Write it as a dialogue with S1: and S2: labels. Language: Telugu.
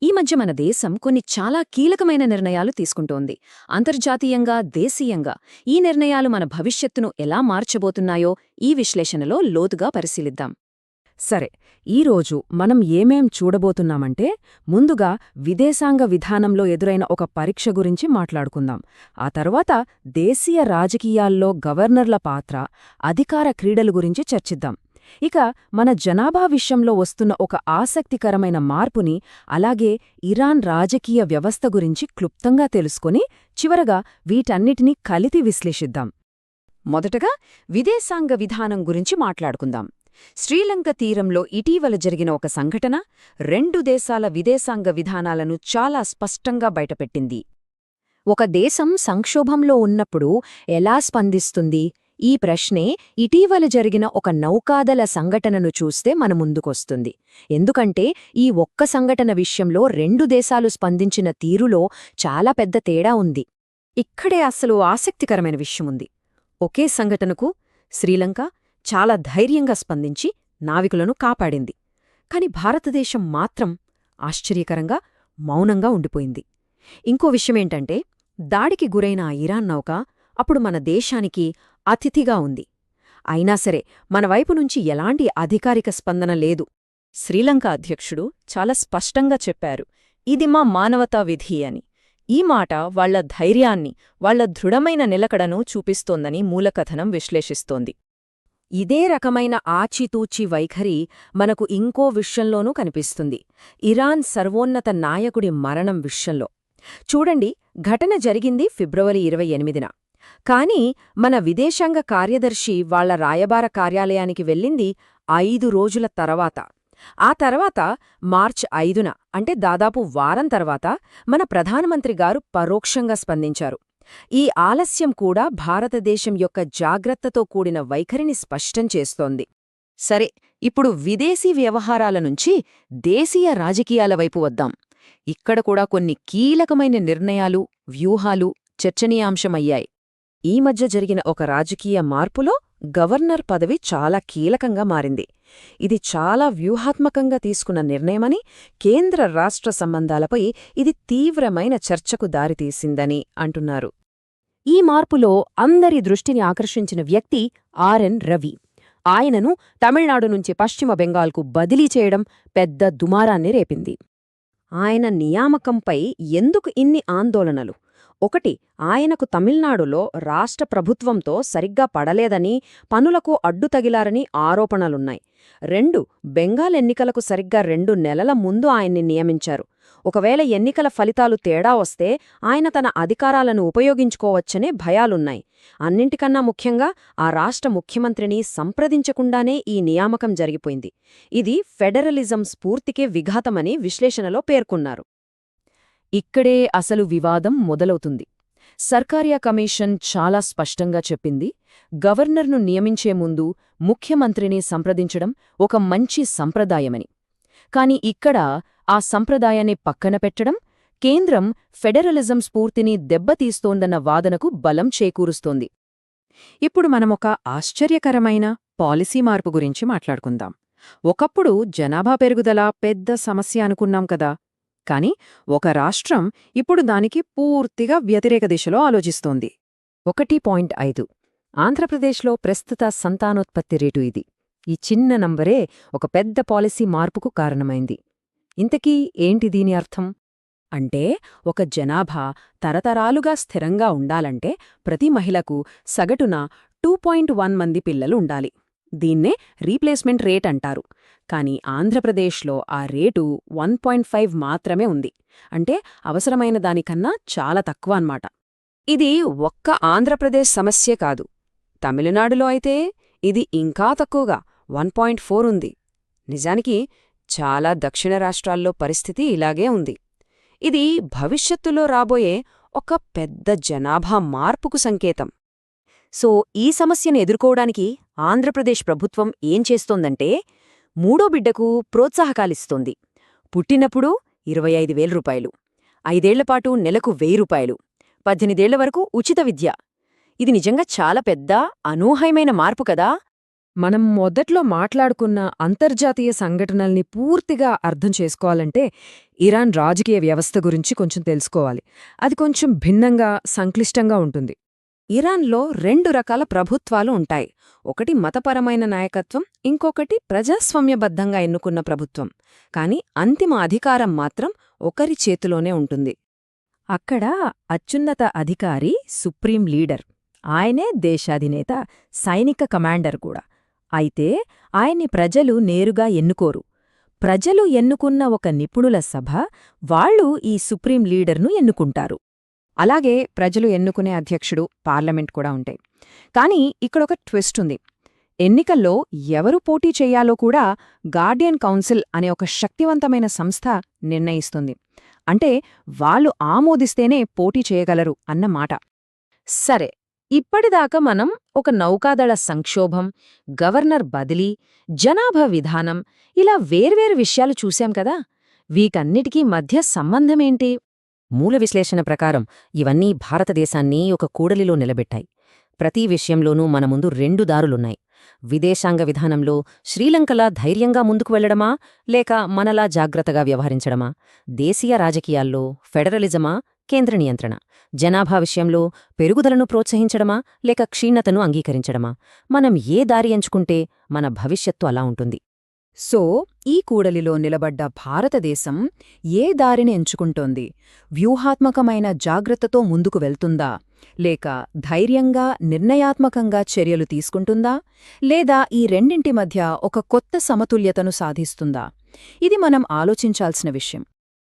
S1: ఈ మధ్య మన దేశం కొన్ని చాలా కీలకమైన నిర్ణయాలు తీసుకుంటోంది. అంతర్జాతీయంగా, దేశీయంగా ఈ నిర్ణయాలు మన భవిష్యత్తును ఎలా మార్చబోతున్నాయో ఈ విశ్లేషణలో లోతుగా పరిశీలిద్దాం.
S2: సరే, ఈరోజు మనం ఏమేం చూడబోతున్నామంటే, ముందుగా విదేశాంగ విధానంలో ఎదురైన ఒక పరీక్ష గురించి మాట్లాడుకుందాం. ఆ తర్వాత దేశీయ రాజకీయాల్లో గవర్నర్ల పాత్ర, అధికార క్రీడలు గురించి చర్చిద్దాం. ఇక మన జనాభా విషయంలో వస్తున్న ఒక ఆసక్తికరమైన మార్పుని, అలాగే ఇరాన్ రాజకీయ వ్యవస్థ గురించి క్లుప్తంగా తెలుసుకొని, చివరగా వీటన్నిటినీ కలిపి విశ్లేషిద్దాం. మొదటగా విదేశాంగ విధానం గురించి మాట్లాడుకుందాం. శ్రీలంక తీరంలో ఇటీవల జరిగిన ఒక సంఘటన రెండు దేశాల విదేశాంగ విధానాలను చాలా స్పష్టంగా బయటపెట్టింది.
S1: ఒక దేశం సంక్షోభంలో ఉన్నప్పుడు ఎలా స్పందిస్తుంది? ఈ ప్రశ్నే ఇటీవల జరిగిన ఒక నౌకాదళ సంఘటనను చూస్తే మన ముందుకొస్తుంది. ఎందుకంటే ఈ ఒక్క సంఘటన విషయంలో రెండు దేశాలు స్పందించిన తీరులో చాలా పెద్ద తేడా ఉంది.
S2: ఇక్కడే అసలు ఆసక్తికరమైన విషయముంది. ఒకే సంఘటనకు శ్రీలంక చాలా ధైర్యంగా స్పందించి నావికులను కాపాడింది. కాని భారతదేశం మాత్రం ఆశ్చర్యకరంగా మౌనంగా ఉండిపోయింది. ఇంకో విషయమేంటంటే, దాడికి గురైన ఆ ఇరాన్ నౌక అప్పుడు మన దేశానికి అతిథిగా ఉంది. అయినా సరే మన వైపు నుంచి ఎలాంటి అధికారిక స్పందన లేదు. శ్రీలంక అధ్యక్షుడు చాలా స్పష్టంగా చెప్పారు, ఇది మా మానవతా విధి అని. ఈ మాట వాళ్ల ధైర్యాన్ని, వాళ్ల దృఢమైన నిలకడను చూపిస్తోందని మూలకథనం విశ్లేషిస్తోంది. ఇదే రకమైన ఆచితూచి వైఖరి మనకు ఇంకో విషయంలోనూ కనిపిస్తుంది. ఇరాన్ సర్వోన్నత నాయకుడి మరణం విషయంలో. చూడండి, ఘటన జరిగింది ఫిబ్రవరి 28న. కాని మన విదేశాంగ కార్యదర్శి వాళ్ల రాయబార కార్యాలయానికి వెళ్ళింది 5 రోజుల తర్వాత. ఆ తర్వాత మార్చ్ 5న, అంటే దాదాపు వారం తర్వాత, మన ప్రధానమంత్రి గారు పరోక్షంగా స్పందించారు. ఈ ఆలస్యం కూడా భారతదేశం యొక్క జాగ్రత్తతో కూడిన వైఖరిని స్పష్టం చేస్తోంది. సరే, ఇప్పుడు విదేశీ వ్యవహారాల నుంచి దేశీయ రాజకీయాల వైపు వద్దాం. ఇక్కడ కూడా కొన్ని కీలకమైన నిర్ణయాలు, వ్యూహాలు చర్చనీయాంశమయ్యాయి. ఈ మధ్య జరిగిన ఒక రాజకీయ మార్పులో గవర్నర్ పదవి చాలా కీలకంగా మారింది. ఇది చాలా వ్యూహాత్మకంగా తీసుకున్న నిర్ణయమని, కేంద్ర రాష్ట్ర సంబంధాలపై ఇది తీవ్రమైన చర్చకు దారితీసిందని అంటున్నారు.
S1: ఈ మార్పులో అందరి దృష్టిని ఆకర్షించిన వ్యక్తి ఆర్ఎన్ రవి. ఆయనను తమిళనాడు నుంచి పశ్చిమ బెంగాల్కు బదిలీ చేయడం పెద్ద దుమారాన్ని రేపింది. ఆయన నియామకంపై ఎందుకు ఇన్ని ఆందోళనలు? ఒకటి, ఆయనకు తమిళనాడులో రాష్ట్ర ప్రభుత్వంతో సరిగ్గా పడలేదని, పనులకు అడ్డు తగిలారని ఆరోపణలున్నాయి. 2, బెంగాల్ ఎన్నికలకు సరిగ్గా 2 నెలల ముందు ఆయన్ని నియమించారు. ఒకవేళ ఎన్నికల ఫలితాలు తేడా వస్తే ఆయన తన అధికారాలను ఉపయోగించుకోవచ్చనే భయాలున్నాయి. అన్నింటికన్నా ముఖ్యంగా ఆ రాష్ట్ర ముఖ్యమంత్రిని సంప్రదించకుండానే ఈ నియామకం జరిగిపోయింది. ఇది ఫెడరలిజం స్ఫూర్తికే విఘాతమని విశ్లేషణలో పేర్కొన్నారు.
S2: ఇక్కడే అసలు వివాదం మొదలవుతుంది. సర్కారియా కమిషన్ చాలా స్పష్టంగా చెప్పింది, గవర్నర్ను నియమించే ముందు ముఖ్యమంత్రిని సంప్రదించడం ఒక మంచి సంప్రదాయమని. కాని ఇక్కడ ఆ సంప్రదాయాన్ని పక్కన పెట్టడం కేంద్రం ఫెడరలిజం స్ఫూర్తిని దెబ్బతీస్తోందన్న వాదనకు బలం చేకూరుస్తోంది. ఇప్పుడు మనమొక ఆశ్చర్యకరమైన పాలసీ మార్పు గురించి మాట్లాడుకుందాం. ఒకప్పుడు జనాభా పెరుగుదల పెద్ద సమస్య అనుకున్నాం కదా. కాని ఒక రాష్ట్రం ఇప్పుడు దానికి పూర్తిగా వ్యతిరేక దిశలో ఆలోచిస్తోంది. 1.5 ఆంధ్రప్రదేశ్లో ప్రస్తుత సంతానోత్పత్తి రేటు ఇది. ఈ చిన్న నంబరే ఒక పెద్ద పాలసీ మార్పుకు కారణమైంది. ఇంతకీ ఏంటి దీని అర్థం? అంటే ఒక జనాభా తరతరాలుగా స్థిరంగా ఉండాలంటే ప్రతి మహిళకు సగటున 2.1 మంది పిల్లలు ఉండాలి. దీన్నే రీప్లేస్మెంట్ రేట్ అంటారు. కాని ఆంధ్రప్రదేశ్లో ఆ రేటు 1.5 మాత్రమే ఉంది. అంటే అవసరమైన దానికన్నా చాలా తక్కువ అన్నమాట. ఇది ఒక్క ఆంధ్రప్రదేశ్ సమస్య కాదు. తమిళనాడులో అయితే ఇది ఇంకా తక్కువగా 1.4 ఉంది. నిజానికి చాలా దక్షిణ రాష్ట్రాల్లో పరిస్థితి ఇలాగే ఉంది. ఇది భవిష్యత్తులో రాబోయే ఒక పెద్ద జనాభా మార్పుకు సంకేతం.
S1: సో ఈ సమస్యను ఎదుర్కోవడానికి ఆంధ్రప్రదేశ్ ప్రభుత్వం ఏం చేస్తోందంటే, 3వ బిడ్డకు ప్రోత్సాహకాలిస్తోంది. పుట్టినప్పుడు 25,000 రూపాయలు, 5 ఏళ్లపాటు నెలకు 1,000 రూపాయలు, 18 ఏళ్ల వరకు ఉచిత విద్య. ఇది నిజంగా చాలా పెద్ద, అనూహ్యమైన మార్పు కదా.
S2: మనం మొదట్లో మాట్లాడుకున్న అంతర్జాతీయ సంఘటనల్ని పూర్తిగా అర్థం చేసుకోవాలంటే ఇరాన్ రాజకీయ వ్యవస్థ గురించి కొంచెం తెలుసుకోవాలి. అది కొంచెం భిన్నంగా, సంక్లిష్టంగా ఉంటుంది. ఇరాన్లో 2 రకాల ప్రభుత్వాలు ఉంటాయి. ఒకటి మతపరమైన నాయకత్వం, ఇంకొకటి ప్రజాస్వామ్యబద్ధంగా ఎన్నుకున్న ప్రభుత్వం. కాని అంతిమ అధికారం మాత్రం ఒకరి చేతిలోనే ఉంటుంది. అక్కడ అత్యున్నత అధికారి సుప్రీం లీడర్. ఆయనే దేశాధినేత, సైనిక కమాండర్ కూడా. అయితే ఆయన్ని ప్రజలు నేరుగా ఎన్నుకోరు. ప్రజలు ఎన్నుకున్న ఒక నిపుణుల సభ, వాళ్ళు ఈ సుప్రీం లీడర్ను ఎన్నుకుంటారు. అలాగే ప్రజలు ఎన్నుకునే అధ్యక్షుడు, పార్లమెంట్ కూడా ఉంటాయి. కానీ ఇక్కడొక ట్విస్ట్ ఉంది. ఎన్నికల్లో ఎవరు పోటీ చెయ్యాలో కూడా గార్డియన్ కౌన్సిల్ అనే ఒక శక్తివంతమైన సంస్థ నిర్ణయిస్తుంది. అంటే వాళ్ళు ఆమోదిస్తేనే పోటీ చేయగలరు అన్నమాట. సరే, ఇప్పటిదాకా మనం ఒక నౌకాదళ సంక్షోభం, గవర్నర్ బదిలీ, జనాభా విధానం, ఇలా వేర్వేరు విషయాలు చూశాం కదా. వీటన్నిటికీ మధ్య సంబంధమేంటి? మూల విశ్లేషణ ప్రకారం ఇవన్నీ భారతదేశాన్ని ఒక కూడలిలో నిలబెట్టాయి. ప్రతి విషయంలోనూ మన ముందు 2 దారులున్నాయి. విదేశాంగ విధానంలో శ్రీలంకలా ధైర్యంగా ముందుకు వెళ్లడమా, లేక మనలా జాగ్రత్తగా వ్యవహరించడమా? దేశీయ రాజకీయాల్లో ఫెడరలిజమా, కేంద్ర నియంత్రణ? జనాభా విషయంలో పెరుగుదలను ప్రోత్సహించడమా, లేక క్షీణతను అంగీకరించడమా? మనం ఏ దారి ఎంచుకుంటే మన భవిష్యత్తు అలా ఉంటుంది. సో ఈ కూడలిలో నిలబడ్డ భారతదేశం ఏ దారిని ఎంచుకుంటోంది? వ్యూహాత్మకమైన జాగ్రత్తతో ముందుకు వెళ్తుందా, లేక ధైర్యంగా, నిర్ణయాత్మకంగా చర్యలు తీసుకుంటుందా, లేదా ఈ రెండింటి మధ్య ఒక కొత్త సమతుల్యతను సాధిస్తుందా? ఇది మనం ఆలోచించాల్సిన విషయం.